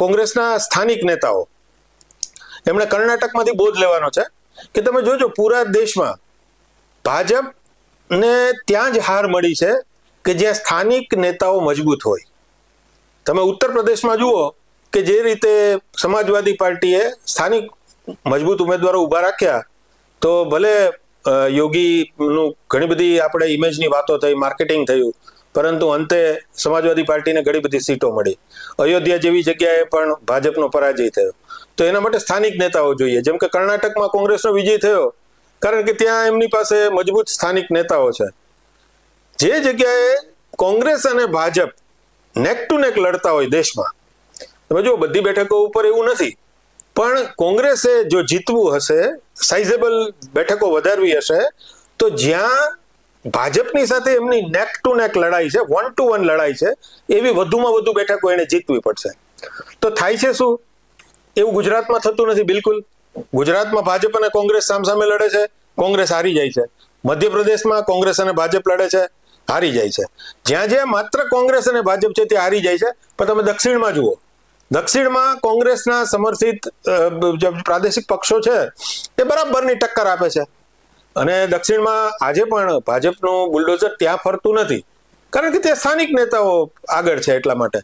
કોંગ્રેસના સ્થાનિક નેતાઓ એમણે કર્ણાટકમાંથી બોધ લેવાનો છે કે તમે જોજો પૂરા દેશમાં ભાજપને ત્યાં જ હાર મળી છે કે જ્યાં સ્થાનિક નેતાઓ મજબૂત હોય. તમે ઉત્તર પ્રદેશમાં જુઓ કે જે રીતે સમાજવાદી પાર્ટીએ સ્થાનિક મજબૂત ઉમેદવારો ઊભા રાખ્યા તો ભલે યોગીનું ઘણી બધી આપણે ઇમેજની વાતો થઈ, માર્કેટિંગ થયું, પરંતુ અંતે સમાજવાદી પાર્ટીને ઘણી બધી સીટો મળી. અયોધ્યા જેવી જગ્યાએ પણ ભાજપનો પરાજય થયો. તો એના માટે સ્થાનિક નેતાઓ જોઈએ. જેમ કે કર્ણાટકમાં કોંગ્રેસનો વિજય થયો કારણ કે ત્યાં એમની પાસે મજબૂત સ્થાનિક નેતાઓ છે. જે જગ્યાએ કોંગ્રેસ અને ભાજપ નેક ટુ નેક લડતા હોય દેશમાં, તમે જો બધી બેઠકો ઉપર એવું નથી, પણ કોંગ્રેસે જો જીતવું હશે, સાઇઝેબલ બેઠકો વધારવી હશે, તો જ્યાં ભાજપની સાથે એમની નેક ટુ નેક લડાઈ છે, 1 to 1 લડાઈ છે, એવી વધુમાં વધુ બેઠકો એને જીતવી પડશે. તો થાય છે શું? એવું ગુજરાતમાં થતું નથી બિલકુલ. ગુજરાતમાં ભાજપ અને કોંગ્રેસ સામસામે લડે છે, કોંગ્રેસ હારી જાય છે. મધ્યપ્રદેશમાં કોંગ્રેસ અને ભાજપ લડે છે, હારી જાય છે. જ્યાં જ્યાં માત્ર કોંગ્રેસ અને ભાજપ છે ત્યાં હારી જાય છે. પણ તમે દક્ષિણમાં જુઓ, દક્ષિણમાં કોંગ્રેસના સમર્થિત પ્રાદેશિક પક્ષો છે એ બરાબરની ટક્કર આપે છે. અને દક્ષિણમાં આજે પણ ભાજપનું બુલડોઝર ત્યાં ફરતું નથી કારણ કે ત્યાં સ્થાનિક નેતાઓ આગળ છે એટલા માટે.